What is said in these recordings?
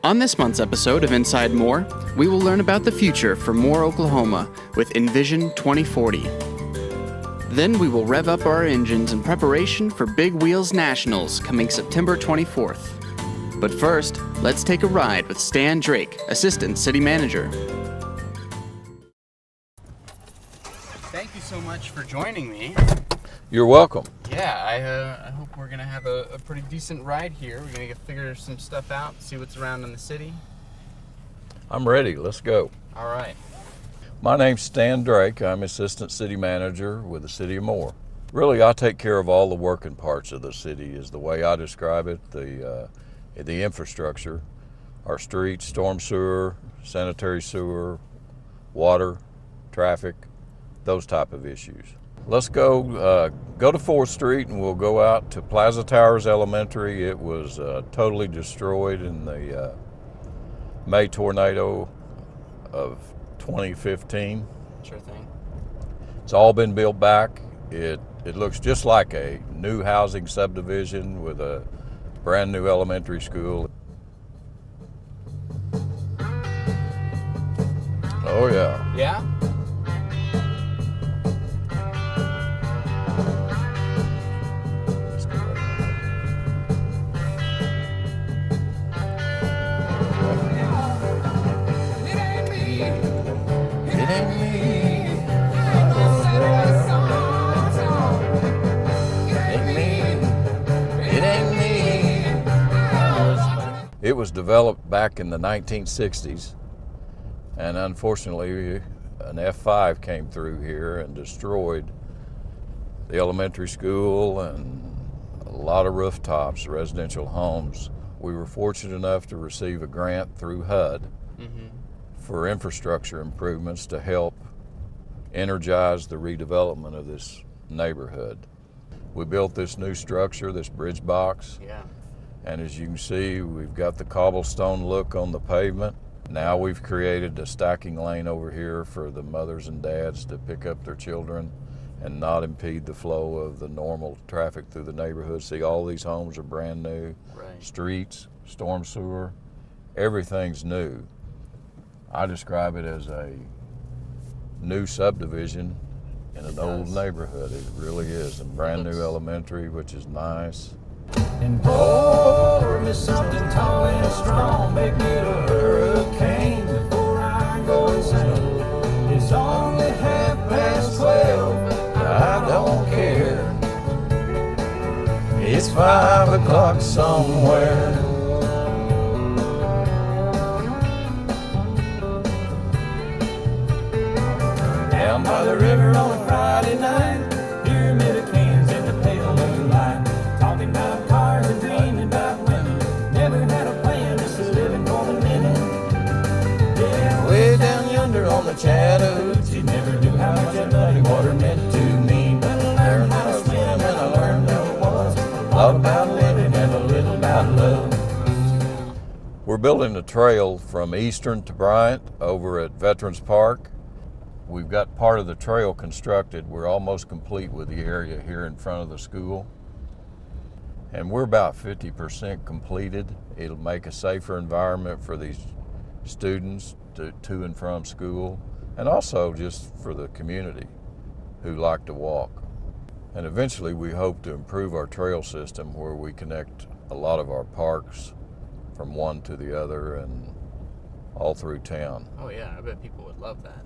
On this month's episode of Inside Moore, we will learn about the future for Moore, Oklahoma with Envision 2040. Then we will rev up our engines in preparation for Big Wheels Nationals coming September 24th. But first, let's take a ride with Stan Drake, Assistant City Manager. Thank you so much for joining me. You're welcome. Yeah, I hope we're going to have a pretty decent ride here. We're going to figure some stuff out, see what's around in the city. I'm ready. Let's go. All right. My name's Stan Drake. I'm Assistant City Manager with the City of Moore. Really, I take care of all the working parts of the city is the way I describe it. The infrastructure, our streets, storm sewer, sanitary sewer, water, traffic, those type of issues. Let's go to 4th Street and we'll go out to Plaza Towers Elementary. It was totally destroyed in the May tornado of 2015. Sure thing. It's all been built back. It looks just like a new housing subdivision with a brand new elementary school. Oh yeah. Yeah? It was developed back in the 1960s, and unfortunately an F5 came through here and destroyed the elementary school and a lot of rooftops, residential homes. We were fortunate enough to receive a grant through HUD for infrastructure improvements to help energize the redevelopment of this neighborhood. We built this new structure, this bridge box. Yeah. And as you can see, we've got the cobblestone look on the pavement. Now we've created a stacking lane over here for the mothers and dads to pick up their children and not impede the flow of the normal traffic through the neighborhood. See, all these homes are brand new. Right. Streets, storm sewer, everything's new. I describe it as a new subdivision in an old neighborhood. It really is. And brand new elementary, which is nice. And pour me something tall and strong, make me a hurricane before I go insane. It's only 12:30, I don't care. It's 5 o'clock somewhere. Down by the river on a Friday night, pyramid of cans in the pale moonlight. Talking about cars and dreaming about women. Never had a plan, just living for the minute. Yeah, way down yonder on the Chattahoochee, never knew how much that muddy water meant to me. But I learned how to swim and I learned how it was. A lot about living and a little about love. We're building a trail from Eastern to Bryant over at Veterans Park. We've got part of the trail constructed. We're almost complete with the area here in front of the school. And we're about 50% completed. It'll make a safer environment for these students to and from school, and also just for the community who like to walk. And eventually we hope to improve our trail system where we connect a lot of our parks from one to the other and all through town. Oh yeah, I bet people would love that.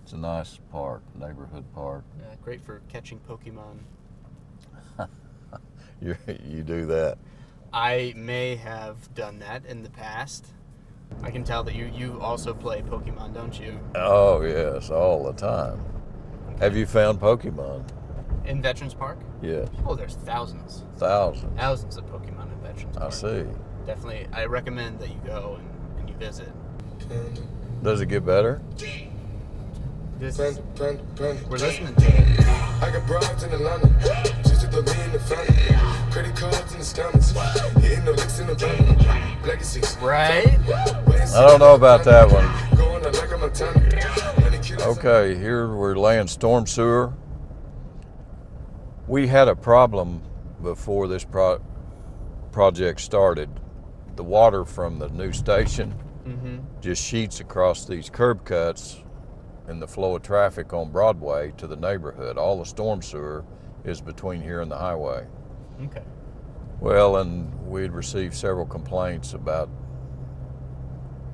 It's a nice park, neighborhood park. Yeah, great for catching Pokemon. You do that. I may have done that in the past. I can tell that you also play Pokemon, don't you? Oh yes, all the time. Have you found Pokemon? In Veterans Park? Yes. Oh, there's thousands. Thousands. Thousands of Pokemon in Veterans Park. I see. Definitely, I recommend that you go and you visit. Does it get better? This is, we're listening to it. I got broads in Atlanta, just to throw me in the family. Credit cards in the stomachs, hitting the licks in the van. Legacies. Right? I don't know about that one. Okay, here we're laying storm sewer. We had a problem before this project started the water from the new station just sheets across these curb cuts in the flow of traffic on Broadway to the neighborhood. All the storm sewer is between here and the highway. Okay. Well, and we'd received several complaints about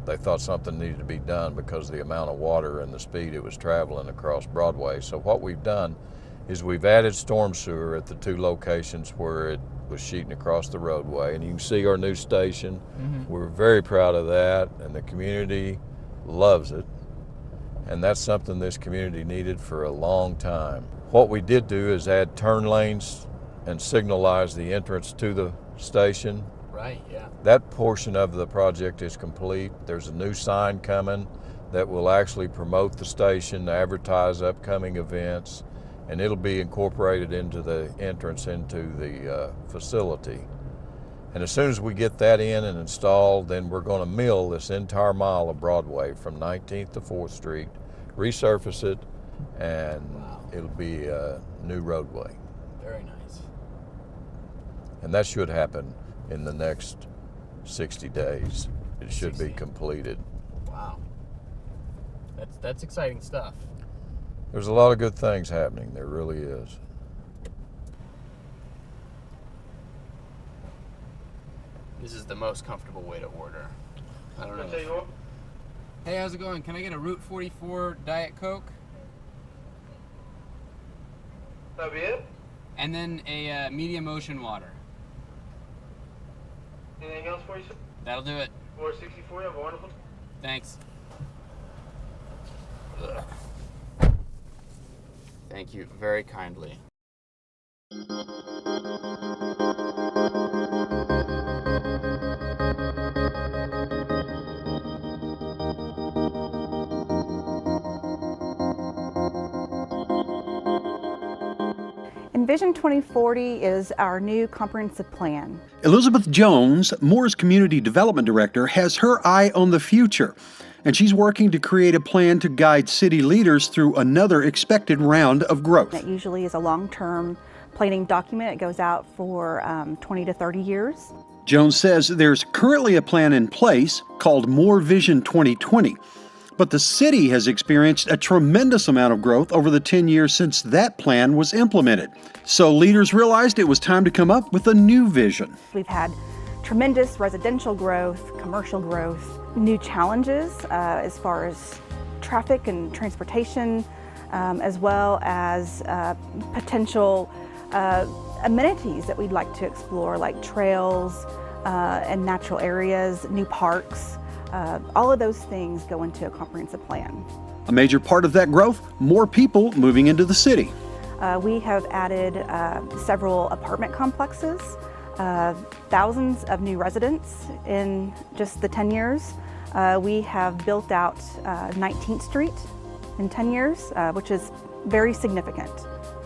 they thought something needed to be done because of the amount of water and the speed it was traveling across Broadway. So what we've done is we've added storm sewer at the two locations where it was sheeting across the roadway. And you can see our new station. We're very proud of that, and the community loves it. And that's something this community needed for a long time. What we did do is add turn lanes and signalize the entrance to the station. Right, yeah. That portion of the project is complete. There's a new sign coming that will actually promote the station, advertise upcoming events, and it'll be incorporated into the entrance into the facility. And as soon as we get that in and installed, then we're going to mill this entire mile of Broadway from 19th to 4th Street, resurface it, and it'll be a new roadway. Very nice. And that should happen in the next 60 days. It should be 60. completed. Wow. That's exciting stuff. There's a lot of good things happening. There really is. This is the most comfortable way to order. I don't know. Hey, how's it going? Can I get a Route 44 Diet Coke? That'll be it? And then a medium ocean water. Anything else for you, sir? That'll do it. 464, have a wonderful Thanks. Ugh. Thank you very kindly. Envision 2040 is our new comprehensive plan. Elizabeth Jones, Moore's Community Development Director, has her eye on the future, and she's working to create a plan to guide city leaders through another expected round of growth. It usually is a long-term planning document. It goes out for 20 to 30 years. Jones says there's currently a plan in place called Moore Vision 2020, but the city has experienced a tremendous amount of growth over the 10 years since that plan was implemented. So leaders realized it was time to come up with a new vision. We've had tremendous residential growth, commercial growth, new challenges as far as traffic and transportation, as well as potential amenities that we'd like to explore, like trails and natural areas, new parks. All of those things go into a comprehensive plan. A major part of that growth, more people moving into the city. We have added several apartment complexes, thousands of new residents in just the 10 years. We have built out 19th Street in 10 years, which is very significant.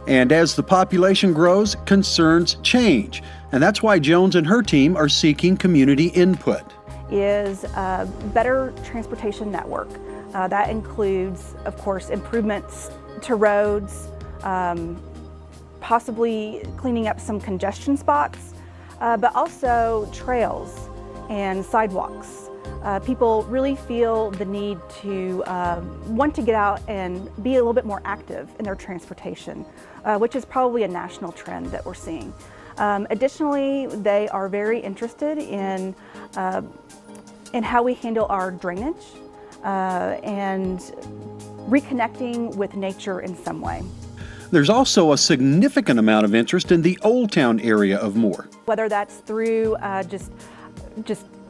And as the population grows, concerns change. And that's why Jones and her team are seeking community input. Is a better transportation network. That includes, of course, improvements to roads, possibly cleaning up some congestion spots, but also trails and sidewalks. People really feel the need to want to get out and be a little bit more active in their transportation, which is probably a national trend that we're seeing. Additionally, they are very interested in how we handle our drainage and reconnecting with nature in some way. There's also a significant amount of interest in the Old Town area of Moore. Whether that's through just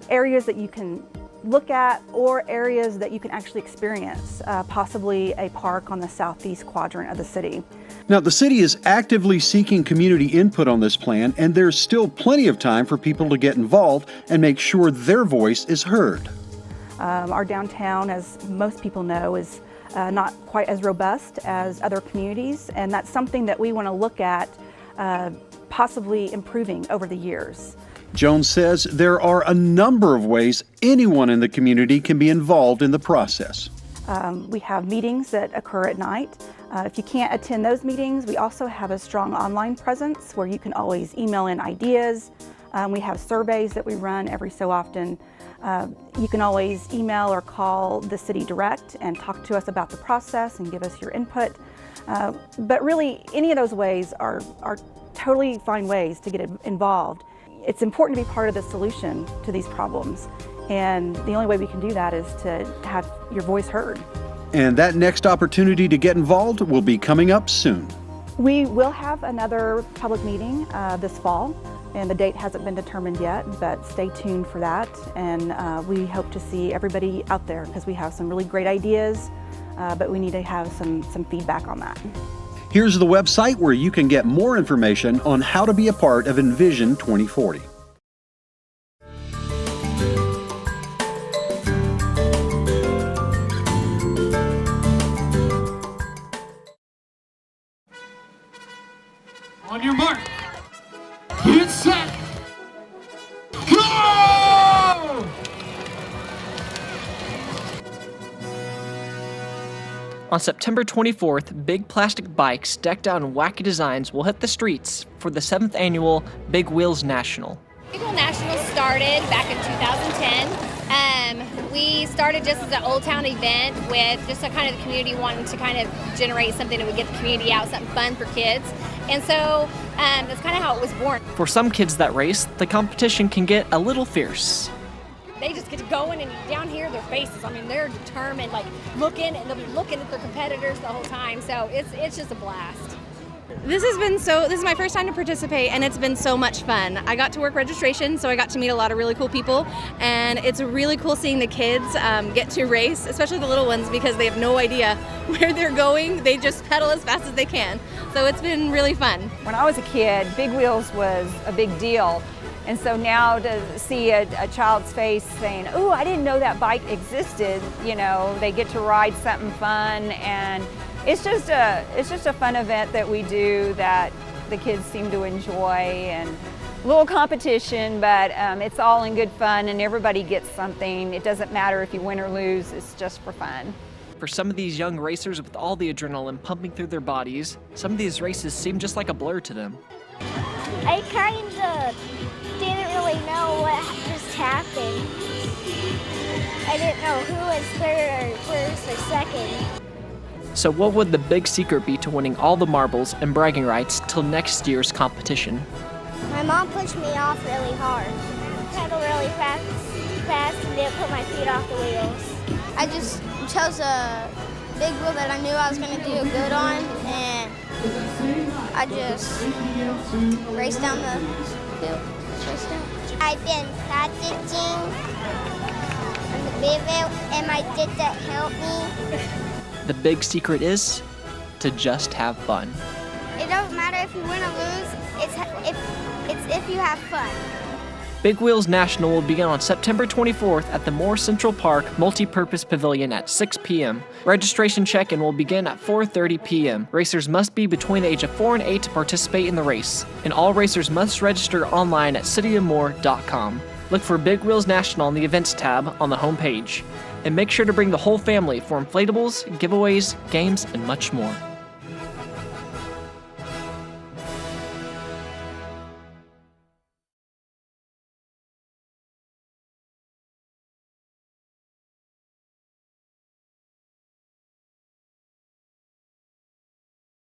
areas that you can look at or areas that you can actually experience, possibly a park on the southeast quadrant of the city. Now, the city is actively seeking community input on this plan, and there's still plenty of time for people to get involved and make sure their voice is heard. Our downtown, as most people know, is not quite as robust as other communities, and that's something that we want to look at possibly improving over the years. Jones says there are a number of ways anyone in the community can be involved in the process. We have meetings that occur at night. If you can't attend those meetings, we also have a strong online presence where you can always email in ideas, We have surveys that we run every so often. You can always email or call the city direct and talk to us about the process and give us your input. But really, any of those ways are totally fine ways to get involved. It's important to be part of the solution to these problems. And the only way we can do that is to have your voice heard. And that next opportunity to get involved will be coming up soon. We will have another public meeting this fall, and the date hasn't been determined yet, but stay tuned for that. And we hope to see everybody out there because we have some really great ideas, but we need to have some feedback on that. Here's the website where you can get more information on how to be a part of Envision 2040. On your mark, get set, go! On September 24th, big plastic bikes decked out in wacky designs will hit the streets for the 7th annual Big Wheels National. Big Wheels National started back in 2010. We started just as an Old Town event with just a kind of the community wanting to kind of generate something that would get the community out, something fun for kids. And so that's kind of how it was born. For some kids that race, the competition can get a little fierce. They just get to going, and down here their faces, I mean, they're determined, like looking, and they'll be looking at their competitors the whole time. So it's just a blast. This is my first time to participate, and it's been so much fun. I got to work registration, so I got to meet a lot of really cool people, and it's really cool seeing the kids get to race, especially the little ones, because they have no idea where they're going. They just pedal as fast as they can. So it's been really fun. When I was a kid, Big Wheels was a big deal. And so now to see a child's face saying, "Ooh, I didn't know that bike existed," you know, they get to ride something fun, and it's just a fun event that we do that the kids seem to enjoy, and a little competition, but it's all in good fun, and everybody gets something. It doesn't matter if you win or lose, it's just for fun. For some of these young racers with all the adrenaline pumping through their bodies, some of these races seem just like a blur to them. I kind of didn't really know what just happened. I didn't know who was third or first or second. So what would the big secret be to winning all the marbles and bragging rights till next year's competition? My mom pushed me off really hard. Pedaled really fast and didn't put my feet off the wheels. I just chose a big wheel that I knew I was going to do good on, and I just raced down the field. I've been practicing on the big wheel, and my dad that helped me. The big secret is to just have fun. It doesn't matter if you win or lose, it's if you have fun. Big Wheels National will begin on September 24th at the Moore Central Park Multipurpose Pavilion at 6 p.m. Registration check-in will begin at 4:30 p.m. Racers must be between the age of 4 and 8 to participate in the race, and all racers must register online at cityofmoore.com. Look for Big Wheels National on the Events tab on the homepage. And make sure to bring the whole family for inflatables, giveaways, games, and much more.